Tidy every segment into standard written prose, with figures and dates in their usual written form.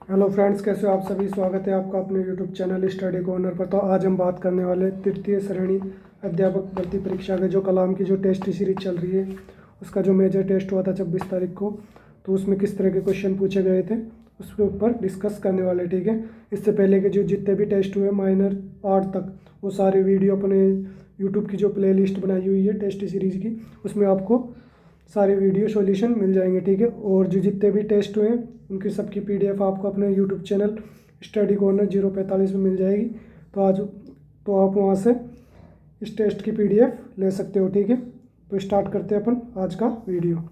Hello friends, कैसे हो आप सभी। स्वागत है आपका अपने यूट्यूब चैनल स्टडी कॉर्नर पर। तो आज हम बात करने वाले तृतीय श्रेणी अध्यापक भर्ती परीक्षा के जो कलाम की जो टेस्ट सीरीज चल रही है उसका जो मेजर टेस्ट हुआ था 26 तारीख को, तो उसमें किस तरह के क्वेश्चन पूछे गए थे उसके ऊपर डिस्कस करने वाले। ठीक है, इससे पहले के जो जितने भी टेस्ट हुए माइनर 8 तक, वो सारे वीडियो अपने यूट्यूब की जो प्ले लिस्ट बनाई हुई है टेस्ट सीरीज की, उसमें आपको सारे वीडियो सॉल्यूशन मिल जाएंगे। ठीक है, और जो जितने भी टेस्ट हुए हैं उनकी सबकी पीडीएफ आपको अपने यूट्यूब चैनल स्टडी कॉर्नर 045 में मिल जाएगी। तो आप वहाँ से इस टेस्ट की पीडीएफ ले सकते हो। ठीक है, तो स्टार्ट करते हैं अपन आज का वीडियो।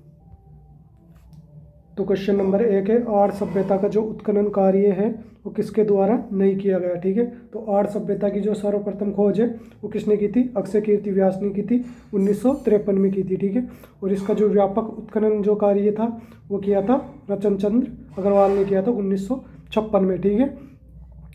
तो क्वेश्चन नंबर 1 है, आर्य सभ्यता का जो उत्खनन कार्य है वो किसके द्वारा नहीं किया गया। ठीक है, तो आर्य सभ्यता की जो सर्वप्रथम खोज है वो किसने की थी? अक्षय कीर्ति व्यास ने की थी, 1953 में की थी। ठीक है, और इसका जो व्यापक उत्खनन जो कार्य था वो किया था रतन चंद्र अग्रवाल ने किया था 1956 में। ठीक है,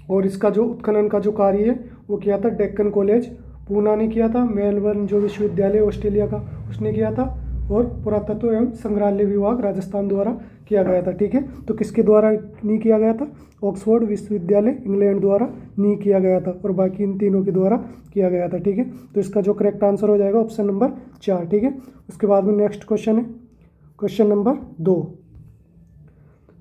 और इसका जो उत्खनन का जो कार्य है वो किया था डेक्कन कॉलेज पूना ने किया था, मेलबर्न जो विश्वविद्यालय ऑस्ट्रेलिया का उसने किया था, और पुरातत्व एवं संग्रहालय विभाग राजस्थान द्वारा किया गया था। ठीक है, तो किसके द्वारा नहीं किया गया था? ऑक्सफोर्ड विश्वविद्यालय इंग्लैंड द्वारा नहीं किया गया था, और बाकी इन तीनों के द्वारा किया गया था। ठीक है, तो इसका जो करेक्ट आंसर हो जाएगा ऑप्शन नंबर 4। ठीक है, उसके बाद में नेक्स्ट क्वेश्चन है क्वेश्चन नंबर 2।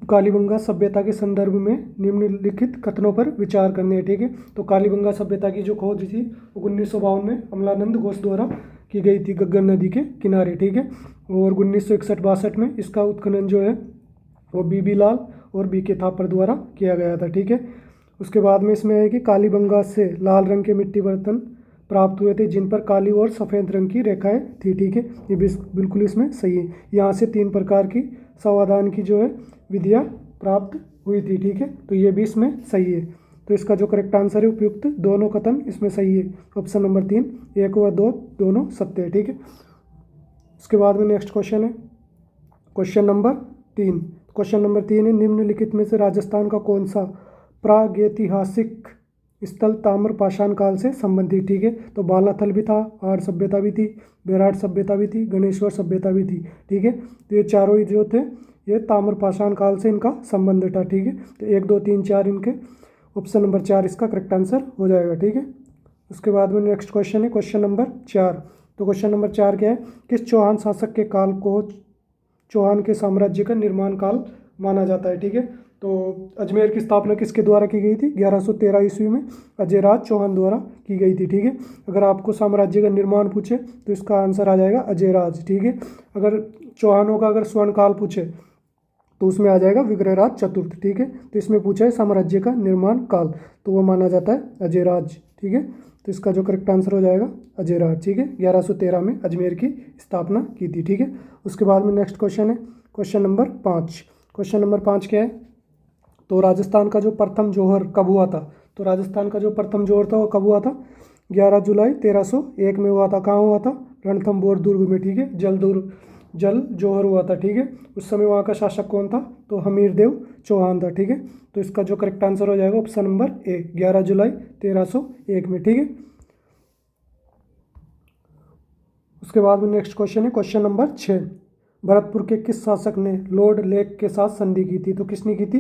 कालीबंगा सभ्यता के संदर्भ में निम्नलिखित कथनों पर विचार करने हैं। ठीक है, तो कालीबंगा सभ्यता की जो खोज थी वो 1952 में अमलानंद घोष द्वारा की गई थी गग्गर नदी के किनारे। ठीक है, और 1961-62 में इसका उत्खनन जो है वो बीबी लाल और बी के थापर द्वारा किया गया था। ठीक है, उसके बाद में इसमें है कि कालीबंगा से लाल रंग के मिट्टी बर्तन प्राप्त हुए थे जिन पर काली और सफ़ेद रंग की रेखाएं थी। ठीक है, ये बिल्कुल इसमें सही है। यहाँ से 3 प्रकार की संवादान की जो है विधियाँ प्राप्त हुई थी। ठीक है, तो ये भी इसमें सही है। तो इसका जो करेक्ट आंसर है उपयुक्त दोनों कथन इसमें सही है। ऑप्शन नंबर 3, 1 व 2 दोनों सत्य है। ठीक है, उसके बाद में नेक्स्ट क्वेश्चन है क्वेश्चन नंबर 3। क्वेश्चन नंबर 3 है, निम्नलिखित में से राजस्थान का कौन सा प्रागैतिहासिक स्थल ताम्र पाषाण काल से संबंधित। ठीक है, तो बालाथल भी था, आर्य सभ्यता भी थी, बेराट सभ्यता भी थी, गणेश्वर सभ्यता भी थी। ठीक है, तो ये चारों ही जो थे ये ताम्र पाषाण काल से इनका संबंध था। ठीक है, तो 1 2 3 4 इनके ऑप्शन नंबर 4 इसका करेक्ट आंसर हो जाएगा। ठीक है, उसके बाद में नेक्स्ट क्वेश्चन है क्वेश्चन नंबर 4। तो क्वेश्चन नंबर 4 क्या है? किस चौहान शासक के काल को चौहान के साम्राज्य का निर्माण काल माना जाता है। ठीक है, तो अजमेर की स्थापना किसके द्वारा की गई थी? 1113 ईस्वी में अजयराज चौहान द्वारा की गई थी। ठीक है, अगर आपको साम्राज्य का निर्माण पूछे तो इसका आंसर आ जाएगा अजयराज। ठीक है, अगर चौहानों का अगर स्वर्ण काल पूछे तो उसमें आ जाएगा विग्रहराज चतुर्थ। ठीक है, तो इसमें पूछा है साम्राज्य का निर्माण काल, तो वो माना जाता है अजयराज। ठीक है, तो इसका जो करेक्ट आंसर हो जाएगा अजयराज। ठीक है, 1113 में अजमेर की स्थापना की थी। ठीक है, उसके बाद में नेक्स्ट क्वेश्चन है क्वेश्चन नंबर 5। क्वेश्चन नंबर 5 क्या है? तो राजस्थान का जो प्रथम जौहर कब हुआ था? तो राजस्थान का जो प्रथम जौहर था वो कब हुआ था? 11 जुलाई 1301 में हुआ था। कहाँ हुआ था? रणथंभौर दुर्ग में। ठीक है, जल जौहर हुआ था। ठीक है, उस समय वहाँ का शासक कौन था? तो हमीरदेव चौहान था। ठीक है, तो इसका जो करेक्ट आंसर हो जाएगा ऑप्शन नंबर ए, 11 जुलाई 1301 में। ठीक है, उसके बाद में नेक्स्ट क्वेश्चन है क्वेश्चन नंबर 6। भरतपुर के किस शासक ने लॉर्ड लेक के साथ संधि की थी? तो किसने की थी?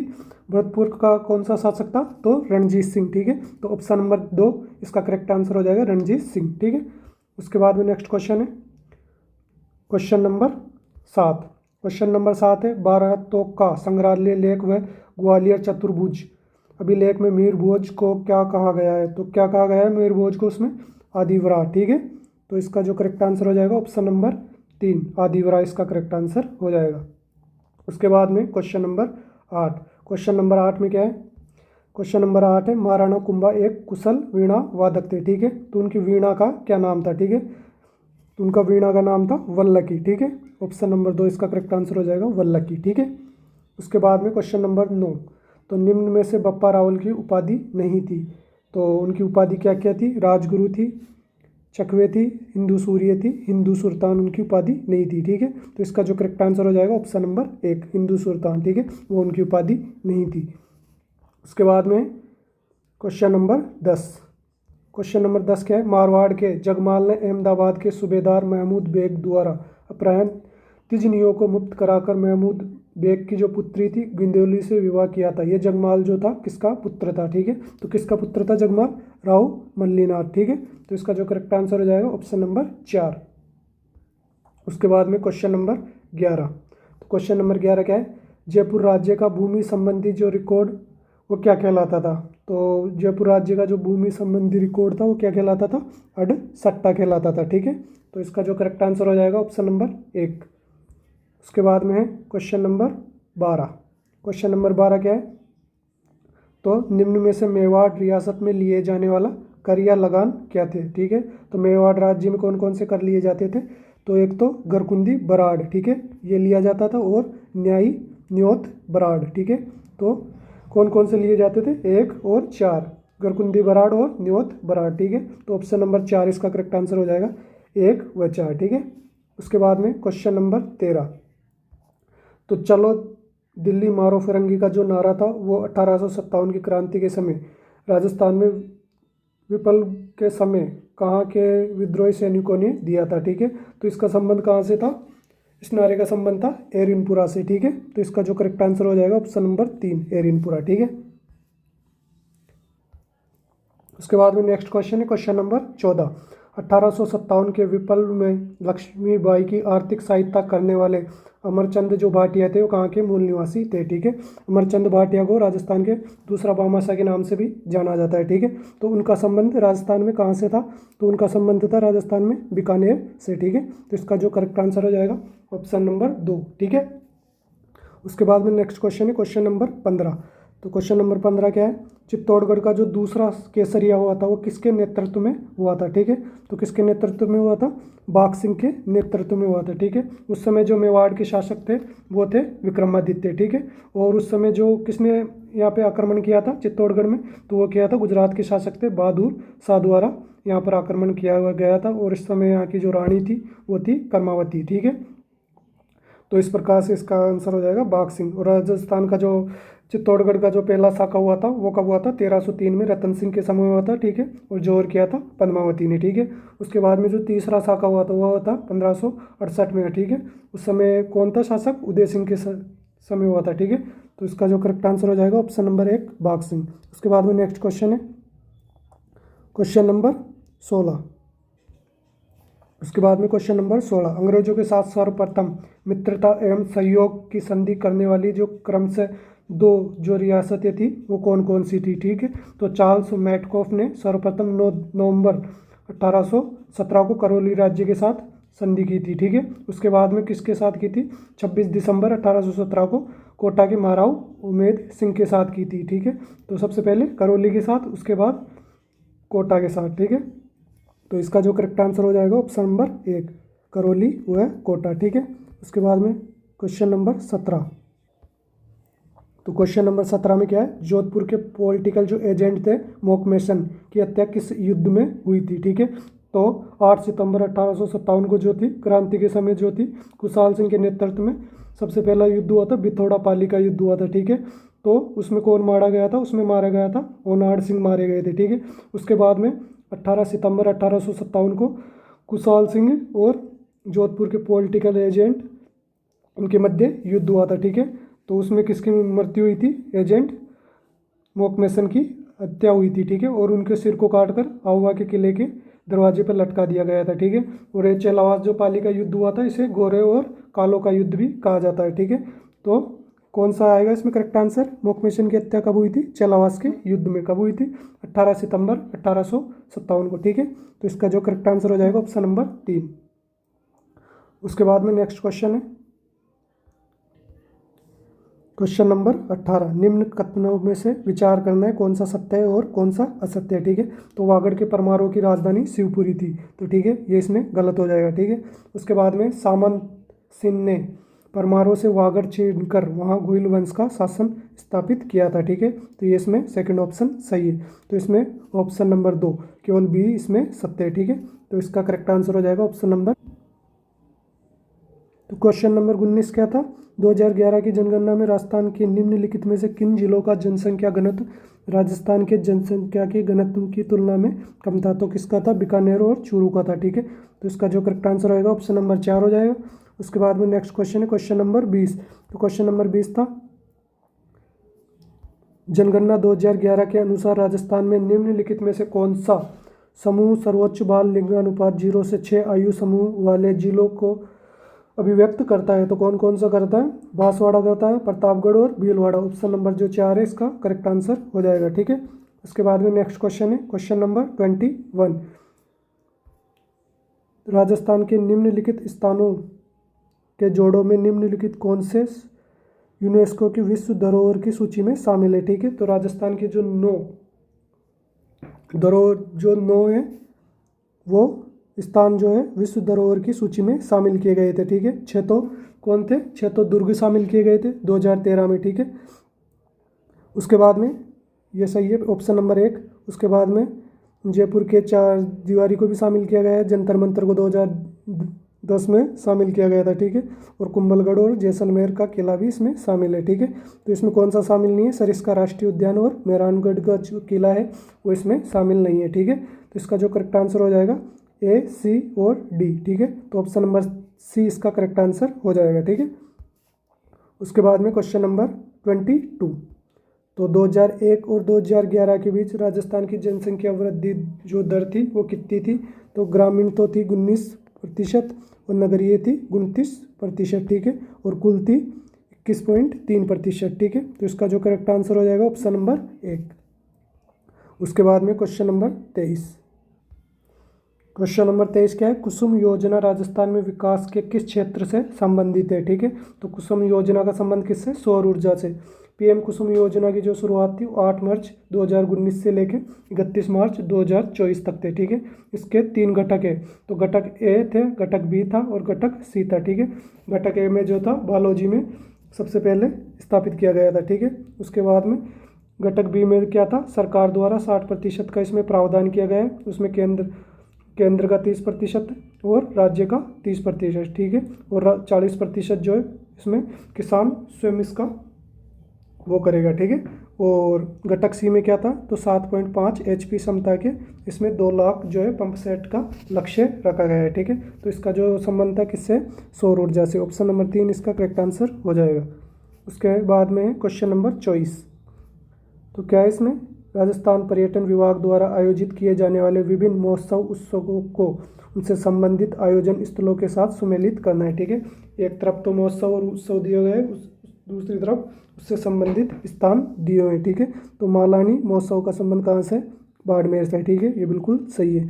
भरतपुर का कौन सा शासक था? तो रणजीत सिंह। ठीक है, तो ऑप्शन नंबर 2 इसका करेक्ट आंसर हो जाएगा रणजीत सिंह। ठीक है, उसके बाद में नेक्स्ट क्वेश्चन है क्वेश्चन नंबर 7। क्वेश्चन नंबर 7 है, भारतों का संग्रहालय लेक व ग्वालियर चतुर्भुज अभी लेख में मीर भोज को क्या कहा गया है? तो क्या कहा गया है मीर भोज को? उसमें आदिवरा। ठीक है, तो इसका जो करेक्ट आंसर हो जाएगा ऑप्शन नंबर 3, आदिवरा इसका करेक्ट आंसर हो जाएगा। उसके बाद में क्वेश्चन नंबर 8। क्वेश्चन नंबर 8 में क्या है? क्वेश्चन नंबर 8 है, महाराणा कुंभा एक कुशल वीणा वादक थे। ठीक है, तो उनकी वीणा का क्या नाम था? ठीक है, तो उनका वीणा का नाम था वल्लकी। ठीक है, ऑप्शन नंबर 2 इसका करेक्ट आंसर हो जाएगा वल्लकी। ठीक है, उसके बाद में क्वेश्चन नंबर 9। तो निम्न में से बप्पा रावल की उपाधि नहीं थी, तो उनकी उपाधि क्या क्या थी? राजगुरु थी, चकवे थी, हिंदू सूर्य थी, हिंदू सुल्तान उनकी उपाधि नहीं थी। ठीक है, तो इसका जो करेक्ट आंसर हो जाएगा ऑप्शन नंबर 1, हिंदू सुल्तान। ठीक है, वो उनकी उपाधि नहीं थी। उसके बाद में क्वेश्चन नंबर 10। क्वेश्चन नंबर 10 क्या है? मारवाड़ के जगमाल ने अहमदाबाद के सूबेदार महमूद बेग द्वारा अपहृत तिजनियों को मुक्त कराकर महमूद बेग की जो पुत्री थी गिंदोली से विवाह किया था। ये जगमाल जो था किसका पुत्र था, ठीक है। तो किसका पुत्र था जगमाल? राव मल्लीनाथ, ठीक है। तो इसका जो करेक्ट आंसर हो जाएगा ऑप्शन नंबर 4। उसके बाद में क्वेश्चन नंबर 11। तो क्वेश्चन नंबर 11 क्या है? जयपुर राज्य का भूमि संबंधी जो रिकॉर्ड वो क्या कहलाता था? तो जयपुर राज्य का जो भूमि संबंधी रिकॉर्ड था वो क्या कहलाता था? अडसट्टा कहलाता था, ठीक है। तो इसका जो करेक्ट आंसर हो जाएगा ऑप्शन नंबर 1। उसके बाद में है क्वेश्चन नंबर 12। क्वेश्चन नंबर 12 क्या है? तो निम्न में से मेवाड़ रियासत में लिए जाने वाला कर या लगान क्या थे, ठीक है। तो मेवाड़ राज्य में कौन कौन से कर लिए जाते थे? तो एक तो गरकुंदी बराड़, ठीक है, ये लिया जाता था, और न्यायी न्योत बराड़, ठीक है। तो कौन कौन से लिए जाते थे? 1 और 4, गरकुंदी बराड़ और न्योत बराड़, ठीक है। तो ऑप्शन नंबर 4 इसका करेक्ट आंसर हो जाएगा, 1 व 4, ठीक है। उसके बाद में क्वेश्चन नंबर 13। तो चलो दिल्ली मारो फिरंगी का जो नारा था वो 1857 की क्रांति के समय राजस्थान में विप्लव के समय कहाँ के विद्रोही सैनिकों ने दिया था, ठीक है। तो इसका संबंध कहाँ से था? इस नारे का संबंध था एरिनपुरा से, ठीक है। तो इसका जो करेक्ट आंसर हो जाएगा ऑप्शन नंबर 3 एरिनपुरा, ठीक है। उसके बाद में नेक्स्ट क्वेश्चन है क्वेश्चन नंबर 14। 1857 के विप्लव में लक्ष्मीबाई की आर्थिक सहायता करने वाले अमरचंद जो भाटिया थे वो कहाँ के मूल निवासी थे, ठीक है। अमरचंद भाटिया को राजस्थान के दूसरा भामाशाह के नाम से भी जाना जाता है, ठीक है। तो उनका संबंध राजस्थान में कहाँ से था? तो उनका संबंध था राजस्थान में बीकानेर से, ठीक है। तो इसका जो करेक्ट आंसर हो जाएगा ऑप्शन नंबर 2, ठीक है। उसके बाद में नेक्स्ट क्वेश्चन है क्वेश्चन नंबर 15। तो क्वेश्चन नंबर 15 क्या है? चित्तौड़गढ़ का जो दूसरा केसरिया हुआ था वो किसके नेतृत्व में हुआ था, ठीक है। तो किसके नेतृत्व में हुआ था? बाघ सिंह के नेतृत्व में हुआ था, ठीक है। उस समय जो मेवाड़ के शासक थे वो थे विक्रमादित्य, ठीक है। और उस समय जो किसने यहाँ पे आक्रमण किया था चित्तौड़गढ़ में? तो वो किया था गुजरात के शासक थे बहादुर शाह द्वारा यहाँ पर आक्रमण किया गया था। और इस समय यहाँ की जो रानी थी वो थी कर्मावती, ठीक है। तो इस प्रकार से इसका आंसर हो जाएगा बाघ सिंह। और राजस्थान का जो चित्तौड़गढ़ का जो पहला शाखा हुआ था वो कब हुआ था? 1303 में रतन सिंह के समय हुआ था, ठीक है। और जोर किया था पद्मावती ने, ठीक है। उसके बाद में जो तीसरा शाखा हुआ था वो हुआ था 1568 में, ठीक है। उस समय कौन था शासक? उदय सिंह के समय हुआ था, ठीक है। तो इसका जो करेक्ट आंसर हो जाएगा ऑप्शन नंबर 1 बाघ सिंह। उसके बाद में नेक्स्ट क्वेश्चन है क्वेश्चन नंबर 16। उसके बाद में क्वेश्चन नंबर 16। अंग्रेजों के साथ सर्वप्रथम मित्रता एवं सहयोग की संधि करने वाली जो क्रमशः 2 जो रियासतें थी वो कौन कौन सी थी, ठीक है। तो चार्ल्स मैटकॉफ ने सर्वप्रथम 9 नवंबर 1817 को करौली राज्य के साथ संधि की थी, ठीक है। उसके बाद में किसके साथ की थी? 26 दिसंबर 1817 को कोटा के महाराव उमेद सिंह के साथ की थी, ठीक है। तो सबसे पहले करौली के साथ, उसके बाद कोटा के साथ, ठीक है। तो इसका जो करेक्ट आंसर हो जाएगा ऑप्शन नंबर 1 करौली व कोटा, ठीक है। उसके बाद में क्वेश्चन नंबर 17। तो क्वेश्चन नंबर 17 में क्या है? जोधपुर के पॉलिटिकल जो एजेंट थे मोकमेसन की हत्या किस युद्ध में हुई थी, ठीक है। तो 8 सितंबर 1857 को जो थी क्रांति के समय जो थी खुशहाल सिंह के नेतृत्व में सबसे पहला युद्ध हुआ था, बिथोड़ा पाली का युद्ध हुआ था, ठीक है। तो उसमें कौन मारा गया था? उसमें मारा गया था होनार्ड सिंह मारे गए थे, ठीक है। उसके बाद में 18 सितंबर 1857 को खुशहाल सिंह और जोधपुर के पॉलिटिकल एजेंट उनके मध्य युद्ध हुआ था, ठीक है। तो उसमें किसकी मृत्यु हुई थी? एजेंट मोकमेसन की हत्या हुई थी, ठीक है। और उनके सिर को काटकर आहुआ के किले के दरवाजे पर लटका दिया गया था, ठीक है। और ये चेलावास जो पाली का युद्ध हुआ था इसे गोरे और कालों का युद्ध भी कहा जाता है, ठीक है। तो कौन सा आएगा इसमें करेक्ट आंसर? मोकमेसन की हत्या कब हुई थी? चेलावास के युद्ध में। कब हुई थी? 18 सितंबर 1857 को, ठीक है। तो इसका जो करेक्ट आंसर हो जाएगा ऑप्शन नंबर 3। उसके बाद में नेक्स्ट क्वेश्चन है क्वेश्चन नंबर 18। निम्न कथनों में से विचार करना है कौन सा सत्य है और कौन सा असत्य है, ठीक है। तो वागड़ के परमारों की राजधानी शिवपुरी थी, तो ठीक है ये इसमें गलत हो जाएगा, ठीक है। उसके बाद में सामंत सिंह ने परमारों से वागड़ छीनकर वहाँ गुहिल वंश का शासन स्थापित किया था, ठीक है। तो ये इसमें सेकंड ऑप्शन सही है। तो इसमें ऑप्शन नंबर 2 केवल बी इसमें सत्य है, ठीक है। तो इसका करेक्ट आंसर हो जाएगा ऑप्शन नंबर। तो क्वेश्चन नंबर 19 क्या था? 2011 की जनगणना में राजस्थान के निम्नलिखित में से किन जिलों का जनसंख्या घनत्व राजस्थान के जनसंख्या के घनत्व की तुलना में कम था? तो किसका था? बीकानेर और चूरू का था, ठीक है। तो इसका जो करेक्ट आंसर होगा ऑप्शन नंबर 4 हो जाएगा। उसके बाद में नेक्स्ट क्वेश्चन है क्वेश्चन नंबर 20। तो क्वेश्चन नंबर 20 था, जनगणना 2011 के अनुसार राजस्थान में निम्नलिखित में से कौन सा समूह सर्वोच्च बाल लिंगानुपात 0 से 6 आयु समूह वाले जिलों को अभिव्यक्त करता है? तो कौन कौन सा करता है? बांसवाड़ा करता है, प्रतापगढ़ और भीलवाड़ा। ऑप्शन नंबर जो 4 है इसका करेक्ट आंसर हो जाएगा। ठीक है, उसके बाद में नेक्स्ट क्वेश्चन है क्वेश्चन नंबर 21। राजस्थान के निम्नलिखित स्थानों के जोड़ों में निम्नलिखित कौन से यूनेस्को की विश्व धरोहर की सूची में शामिल है? ठीक है, तो राजस्थान के जो 9 है वो स्थान जो है विश्व धरोहर की सूची में शामिल किए गए थे। ठीक है, 6 तो कौन थे? 6 तो दुर्ग शामिल किए गए थे 2013 में। ठीक है, उसके बाद में ये सही है ऑप्शन नंबर 1। उसके बाद में जयपुर के 4 दीवारी को भी शामिल किया गया है, जंतर मंतर को 2010 में शामिल किया गया था। ठीक है, और कुंभलगढ़ और जैसलमेर का किला भी इसमें शामिल है। ठीक है, तो इसमें कौन सा शामिल नहीं है? सरिस्का राष्ट्रीय उद्यान और मेहरानगढ़ का जो किला है वो इसमें शामिल नहीं है। ठीक है, तो इसका जो करेक्ट आंसर हो जाएगा A, C और D। ठीक है, तो ऑप्शन नंबर C इसका करेक्ट आंसर हो जाएगा। ठीक है, उसके बाद में क्वेश्चन नंबर 22। तो 2001 और 2011 के बीच राजस्थान की जनसंख्या वृद्धि जो दर थी वो कितनी थी? तो ग्रामीण तो थी 19% और नगरीय थी 29%। ठीक है, और कुल थी 21.3%। ठीक है, तो इसका जो करेक्ट आंसर हो जाएगा ऑप्शन नंबर 1। उसके बाद में क्वेश्चन नंबर 23। क्वेश्चन नंबर 23 क्या है? कुसुम योजना राजस्थान में विकास के किस क्षेत्र से संबंधित है? ठीक है, तो कुसुम योजना का संबंध किससे? सौर ऊर्जा से। पीएम कुसुम योजना की जो शुरुआत थी 8 मार्च 2019 से लेकर 31 मार्च 2024 तक थे। ठीक है, इसके 3 घटक है, तो घटक ए थे, घटक बी था और घटक सी था। ठीक है, घटक ए में जो था बालोजी में सबसे पहले स्थापित किया गया था। ठीक है, उसके बाद में घटक बी में क्या था? सरकार द्वारा 60% का इसमें प्रावधान किया गया है, उसमें केंद्र का 30% और राज्य का 30%। ठीक है, और 40% जो है इसमें किसान स्वयं इसका वो करेगा। ठीक है, और घटक सी में क्या था? तो 7.5 HP क्षमता के इसमें 2 लाख जो है पंप सेट का लक्ष्य रखा गया है। ठीक है, तो इसका जो संबंध था किससे? सौर ऊर्जा से। ऑप्शन नंबर 3 इसका करेक्ट आंसर हो जाएगा। उसके बाद में क्वेश्चन नंबर 24। तो क्या है इसमें? राजस्थान पर्यटन विभाग द्वारा आयोजित किए जाने वाले विभिन्न महोत्सव उत्सवों को उनसे संबंधित आयोजन स्थलों के साथ सुमेलित करना है। ठीक है, एक तरफ तो महोत्सव और उत्सव दिए गए, दूसरी तरफ उससे संबंधित स्थान दिए हुए हैं। ठीक है, तो मालानी महोत्सव का संबंध कहाँ से? बाड़मेर से। ठीक है, ये बिल्कुल सही है।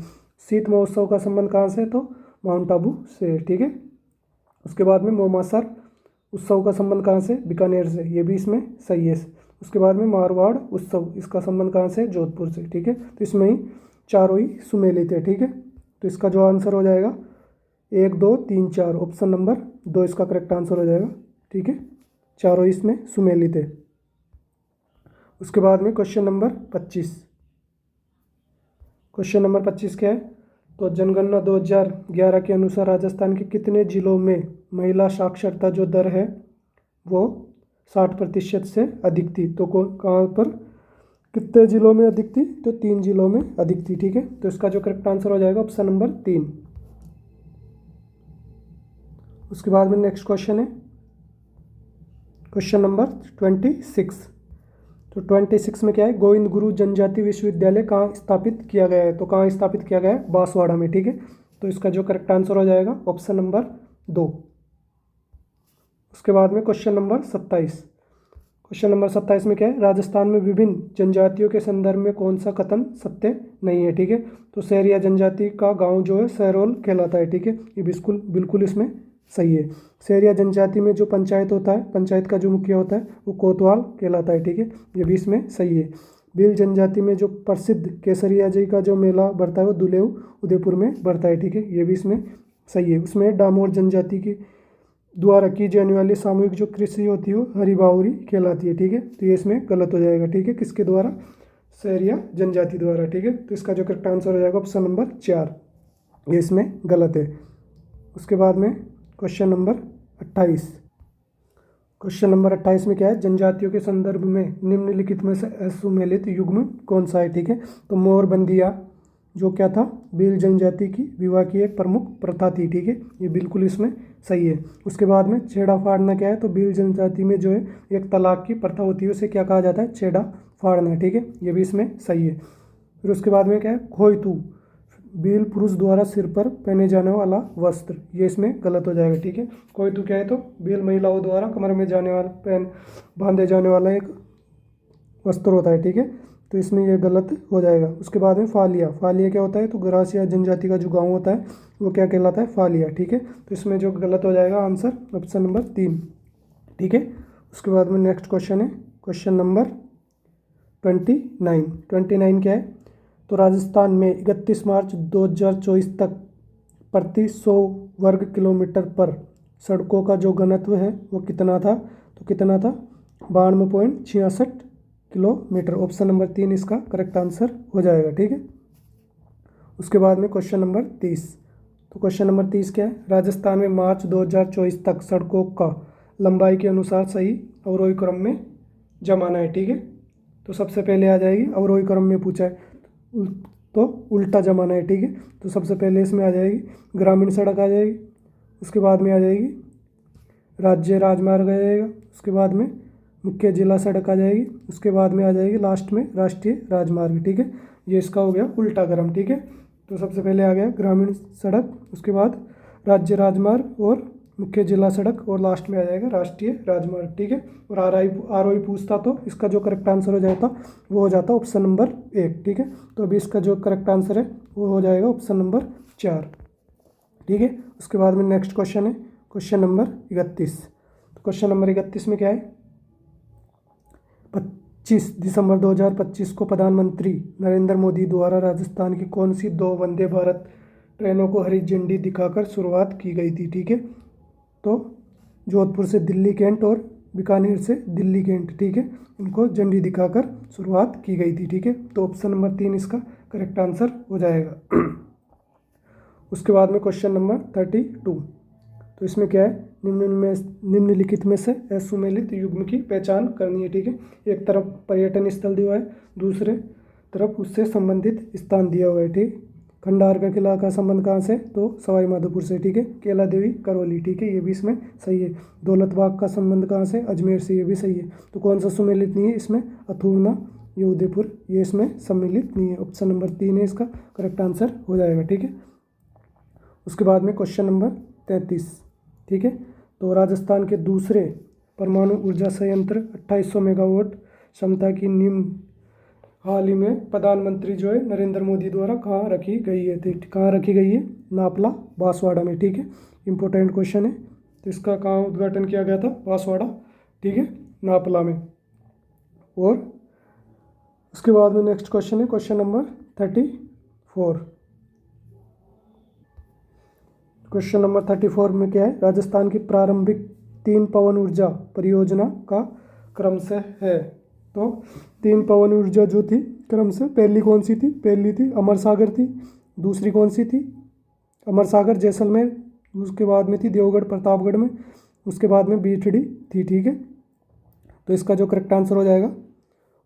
शीत महोत्सव का संबंध कहाँ से? तो माउंट आबू से। ठीक है, उसके बाद में मोमासर उत्सव का संबंध कहाँ से? बीकानेर से, ये भी इसमें सही है। उसके बाद में मारवाड़ उत्सव, इसका संबंध कहाँ से? जोधपुर से। ठीक है, तो इसमें ही चारों ही सुमेलित है। ठीक है, तो इसका जो आंसर हो जाएगा 1, 2, 3, 4, ऑप्शन नंबर 2 इसका करेक्ट आंसर हो जाएगा। ठीक है, चारों इसमें सुमेलित है। उसके बाद में क्वेश्चन नंबर 25। क्वेश्चन नंबर 25 क्या है? तो जनगणना 2011 के अनुसार राजस्थान के कितने जिलों में महिला साक्षरता जो दर है वो 60% से अधिक थी? तो कहाँ पर कितने जिलों में अधिक थी? तो 3 जिलों में अधिक थी। ठीक है, तो इसका जो करेक्ट आंसर हो जाएगा ऑप्शन नंबर 3। उसके बाद में नेक्स्ट क्वेश्चन है क्वेश्चन नंबर 26। तो 26 में क्या है? गोविंद गुरु जनजाति विश्वविद्यालय कहाँ स्थापित किया गया है? तो कहाँ स्थापित किया गया है? बांसवाड़ा में। ठीक है, तो इसका जो करेक्ट आंसर हो जाएगा ऑप्शन नंबर 2। उसके बाद में क्वेश्चन नंबर 27। क्वेश्चन नंबर 27 में क्या है? राजस्थान में विभिन्न जनजातियों के संदर्भ में कौन सा कथन सत्य नहीं है? ठीक है, तो सहरिया जनजाति का गांव जो है सहरोल कहलाता है। ठीक है, ये बिल्कुल इसमें सही है। सहरिया जनजाति में जो पंचायत होता है, पंचायत का जो मुखिया होता है वो कोतवाल कहलाता है। ठीक है, ये भी इसमें सही है। भील जनजाति में जो प्रसिद्ध केसरिया जी का जो मेला बढ़ता है वो दुलेव उदयपुर में बढ़ता है। ठीक है, ये भी इसमें सही है। उसमें डामोर जनजाति की द्वारा की जाने वाली सामूहिक जो कृषि होती है वो हरिबावरी कहलाती है। ठीक है, तो ये इसमें गलत हो जाएगा। ठीक है, किसके द्वारा? सहरिया जनजाति द्वारा। ठीक है, तो इसका जो करेक्ट आंसर हो जाएगा ऑप्शन नंबर 4, ये इसमें गलत है। उसके बाद में क्वेश्चन नंबर 28। क्वेश्चन नंबर 28 में क्या है? जनजातियों के संदर्भ में निम्नलिखित में से असुमेलित युग्म कौन सा है? ठीक है, तो मोर बंदिया, जो क्या था, भील जनजाति की विवाह की एक प्रमुख प्रथा थी। ठीक है, ये बिल्कुल इसमें सही है। उसके बाद में छेड़ा फाड़ना क्या है, तो भील जनजाति में जो है एक तलाक की प्रथा होती है, उसे क्या कहा जाता है, छेड़ा फाड़ना। ठीक है, ये भी इसमें सही है। फिर उसके बाद में क्या है, खोइतू, भील पुरुष द्वारा सिर पर पहने जाने वाला वस्त्र, ये इसमें गलत हो जाएगा। ठीक है, खोइतू क्या है, तो भील महिलाओं द्वारा कमर में जाने वाला बांधे जाने वाला एक वस्त्र होता है। ठीक है, तो इसमें ये गलत हो जाएगा। उसके बाद में फालिया, फालिया क्या होता है, तो ग्रासिया जनजाति का जो गांव होता है वो क्या कहलाता है, फालिया। ठीक है, तो इसमें जो गलत हो जाएगा आंसर ऑप्शन नंबर 3। ठीक है, उसके बाद में नेक्स्ट क्वेश्चन है क्वेश्चन नंबर 29 क्या है, तो राजस्थान में 31 मार्च 2024 तक प्रति 100 वर्ग किलोमीटर पर सड़कों का जो घनत्व है वो कितना था, तो कितना था, 92.66 किलोमीटर। ऑप्शन नंबर 3 इसका करेक्ट आंसर हो जाएगा। ठीक है, उसके बाद में क्वेश्चन नंबर 30, तो क्वेश्चन नंबर 30 क्या है, राजस्थान में मार्च 2024 तक सड़कों का लंबाई के अनुसार सही अवरोही क्रम में जमाना है। ठीक है, तो सबसे पहले आ जाएगी, अवरोही क्रम में पूछा है तो उल्टा जमाना है। ठीक है, तो सबसे पहले इसमें आ जाएगी ग्रामीण सड़क आ जाएगी, उसके बाद में आ जाएगी राज्य राजमार्ग आ जाएगा, उसके बाद में मुख्य जिला सड़क आ जाएगी, उसके बाद में आ जाएगी लास्ट में राष्ट्रीय राजमार्ग। ठीक है, ये इसका हो गया उल्टा क्रम। ठीक है, तो सबसे पहले आ गया ग्रामीण सड़क, उसके बाद राज्य राजमार्ग और मुख्य जिला सड़क, और लास्ट में आ जाएगा राष्ट्रीय राजमार्ग। ठीक है, और आरओई पूछता तो इसका जो करेक्ट आंसर हो जाता वो हो जाता ऑप्शन नंबर 1। ठीक है, तो अभी इसका जो करेक्ट आंसर है वो हो जाएगा ऑप्शन नंबर 4। ठीक है, उसके बाद में नेक्स्ट क्वेश्चन है क्वेश्चन नंबर 31। तो क्वेश्चन नंबर 31 में क्या है, 25 दिसंबर 2025 को प्रधानमंत्री नरेंद्र मोदी द्वारा राजस्थान की कौन सी 2 वंदे भारत ट्रेनों को हरी झंडी दिखाकर शुरुआत की गई थी। ठीक है, तो जोधपुर से दिल्ली कैंट और बीकानेर से दिल्ली कैंट, ठीक है, इनको झंडी दिखाकर शुरुआत की गई थी। ठीक है, तो ऑप्शन नंबर 3 इसका करेक्ट आंसर हो जाएगा। उसके बाद में क्वेश्चन नंबर 32, तो इसमें क्या है, निम्नलिखित में से असुमेलित युग्म की पहचान करनी है। ठीक है, एक तरफ पर्यटन स्थल दिया हुआ है, दूसरे तरफ उससे संबंधित स्थान दिया हुआ है। ठीक, खंडार का किला का संबंध कहाँ से, तो सवाई माधोपुर से। ठीक है, केला देवी करौली, ठीक है, ये भी इसमें सही है। दौलत बाग का संबंध कहाँ से, अजमेर से, ये भी सही है। तो कौन सा सुमेलित नहीं है इसमें, अथुर्ना, ये उदयपुर, ये इसमें सम्मिलित नहीं है। ऑप्शन नंबर 3 है इसका करेक्ट आंसर हो जाएगा। ठीक है, उसके बाद में क्वेश्चन नंबर 33, ठीक है, तो राजस्थान के दूसरे परमाणु ऊर्जा संयंत्र 2800 मेगावाट क्षमता की नींव हाल ही में प्रधानमंत्री जो है नरेंद्र मोदी द्वारा कहाँ रखी गई है, कहाँ रखी गई है, नापला बांसवाड़ा में। ठीक है, इंपॉर्टेंट क्वेश्चन है, तो इसका कहाँ उद्घाटन किया गया था, बांसवाड़ा, ठीक है, नापला में। और उसके बाद में नेक्स्ट क्वेश्चन है क्वेश्चन नंबर 34। क्वेश्चन नंबर 34 में क्या है, राजस्थान की प्रारंभिक 3 पवन ऊर्जा परियोजना का क्रम से है। तो 3 पवन ऊर्जा जो थी क्रम से, पहली कौन सी थी, पहली थी अमर सागर थी, दूसरी कौन सी थी, अमर सागर जैसलमेर, उसके बाद में थी देवगढ़ प्रतापगढ़ में, उसके बाद में बीठड़ी थी। ठीक है, तो इसका जो करेक्ट आंसर हो जाएगा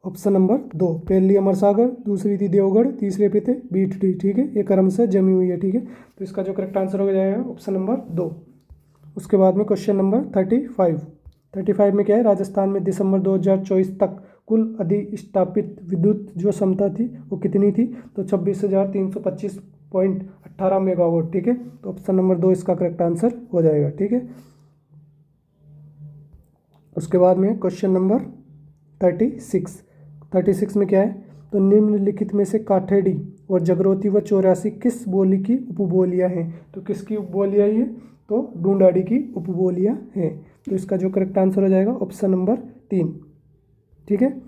ऑप्शन नंबर 2, पहली अमर सागर, दूसरी थी देवगढ़, तीसरे पे थे बीठड़ी। ठीक है, ये क्रम से जमी हुई है। ठीक है, तो इसका जो करेक्ट आंसर हो जाएगा ऑप्शन नंबर 2। उसके बाद में क्वेश्चन नंबर 35 में क्या है, राजस्थान में दिसंबर 2024 तक कुल अधिस्थापित विद्युत जो क्षमता थी वो कितनी थी, तो 26,325.18 मेगावाट। ठीक है, तो ऑप्शन नंबर 2 इसका करेक्ट आंसर हो जाएगा। ठीक है, उसके बाद में क्वेश्चन नंबर 36 में क्या है, तो निम्नलिखित में से काठेड़ी और जगरोती व चौरासी किस बोली की उपबोलियाँ हैं, तो किसकी उपबोलियाँ ये, तो ढूंढाड़ी की उपबोलियाँ हैं। तो इसका जो करेक्ट आंसर हो जाएगा ऑप्शन नंबर 3। ठीक है,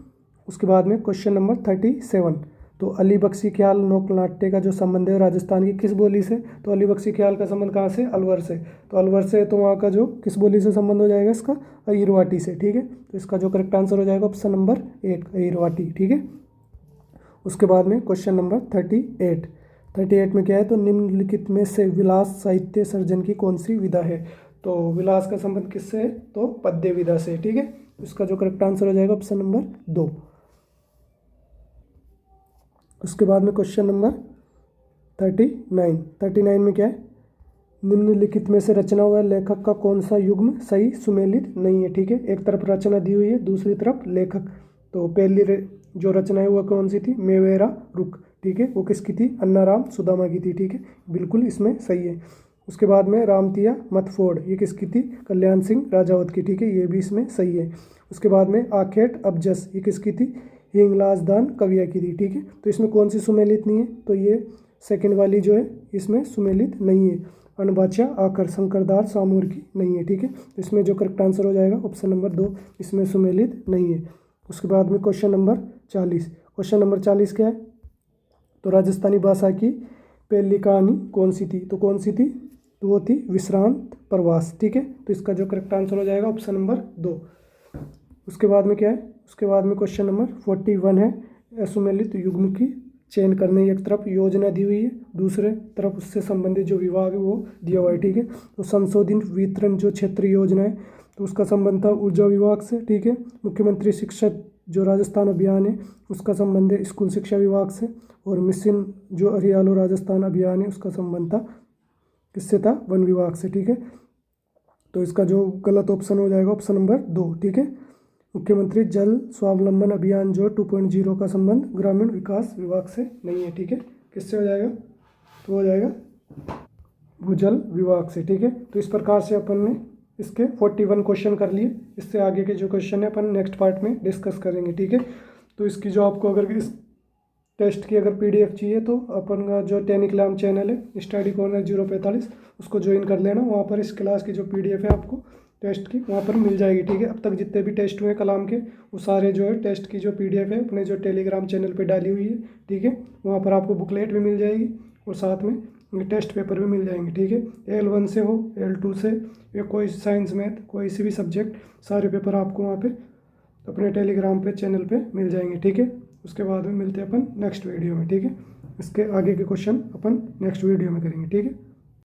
उसके बाद में क्वेश्चन नंबर 37, तो अली बख्शी ख्याल लोकनाट्य का जो संबंध है राजस्थान की किस बोली से, तो अली बख्शी ख्याल का संबंध कहाँ से, अलवर से। तो अलवर से तो वहाँ का जो किस बोली से संबंध हो जाएगा इसका, अहिरवाटी से। ठीक है, तो इसका जो करेक्ट आंसर हो जाएगा ऑप्शन नंबर 1, अहिरवाटी। ठीक है, उसके बाद में क्वेश्चन नंबर 38 में क्या है, तो निम्नलिखित में से विलास साहित्य सर्जन की कौन सी विधा है, तो विलास का संबंध किससे है, तो पद्य विधा से। ठीक है, इसका जो करेक्ट आंसर हो जाएगा ऑप्शन नंबर 2। उसके बाद में क्वेश्चन नंबर 39 में क्या है, निम्नलिखित में से रचना हुआ लेखक का कौन सा युग्म सही सुमेलित नहीं है। ठीक है, एक तरफ रचना दी हुई है, दूसरी तरफ लेखक। तो पहली जो रचना है वो कौन सी थी, मेवेरा रुक। ठीक है, वो किसकी थी, अन्नाराम सुदामा की थी। ठीक है, बिल्कुल इसमें सही है। उसके बाद में रामतिया मत फोड़, ये किसकी थी, कल्याण सिंह राजावत की। ठीक है, ये भी इसमें सही है। उसके बाद में आखेट अबजस, ये किसकी थी, हिंगलाज दान कविया की थी। ठीक है, तो इसमें कौन सी सुमेलित नहीं है, तो ये सेकंड वाली जो है इसमें सुमेलित नहीं है। अनबाचा आकर शंकरदार सामूर की नहीं है। ठीक है, तो इसमें जो करेक्ट आंसर हो जाएगा ऑप्शन नंबर 2, इसमें सुमेलित नहीं है। उसके बाद में क्वेश्चन नंबर 40, क्वेश्चन नंबर 40 क्या है, तो राजस्थानी भाषा की पहली कहानी कौन सी थी, तो कौन सी थी, तो वो थी विश्रांत प्रवास। ठीक है, तो इसका जो करेक्ट आंसर हो जाएगा ऑप्शन नंबर 2। उसके बाद में क्या है, उसके बाद में क्वेश्चन नंबर 41 है, असुमेलित युग्म की चयन करने, एक तरफ योजना दी हुई है, दूसरे तरफ उससे संबंधित जो विभाग है वो दिया हुआ है। ठीक है, तो संशोधित वितरण जो क्षेत्रीय योजना है तो उसका संबंध था ऊर्जा विभाग से। ठीक है, मुख्यमंत्री शिक्षक जो राजस्थान अभियान है उसका संबंध है स्कूल शिक्षा विभाग से, और मिशन जो हरियालो राजस्थान अभियान है उसका संबंध था किससे था, वन विभाग से। ठीक है, तो इसका जो गलत ऑप्शन हो जाएगा ऑप्शन नंबर 2। ठीक है, मुख्यमंत्री जल स्वावलंबन अभियान जो 2.0 का संबंध ग्रामीण विकास विभाग से नहीं है। ठीक है, किससे हो जाएगा, तो हो जाएगा भूजल विभाग से। ठीक है, तो इस प्रकार से अपन ने इसके 41 क्वेश्चन कर लिए। इससे आगे के जो क्वेश्चन है अपन नेक्स्ट पार्ट में डिस्कस करेंगे। ठीक है, तो इसकी जो आपको अगर इस टेस्ट की अगर PDF चाहिए तो अपन का जो टेलीग्राम चैनल है स्टडी कॉर्नर 045 उसको ज्वाइन कर लेना। वहाँ पर इस क्लास की जो PDF है आपको टेस्ट की वहाँ पर मिल जाएगी। ठीक है, अब तक जितने भी टेस्ट हुए कलाम के वो सारे जो है टेस्ट की जो PDF है अपने जो टेलीग्राम चैनल पे डाली हुई है। ठीक है, वहाँ पर आपको बुकलेट भी मिल जाएगी और साथ में टेस्ट पेपर भी मिल जाएंगे। ठीक है, L1 से हो, L2 से, या कोई साइंस मैथ कोई सी भी सब्जेक्ट, सारे पेपर आपको वहाँ पे अपने टेलीग्राम पे चैनल पे मिल जाएंगे। ठीक है, उसके बाद में मिलते हैं अपन नेक्स्ट वीडियो में। ठीक है, इसके आगे के क्वेश्चन अपन नेक्स्ट वीडियो में करेंगे। ठीक है।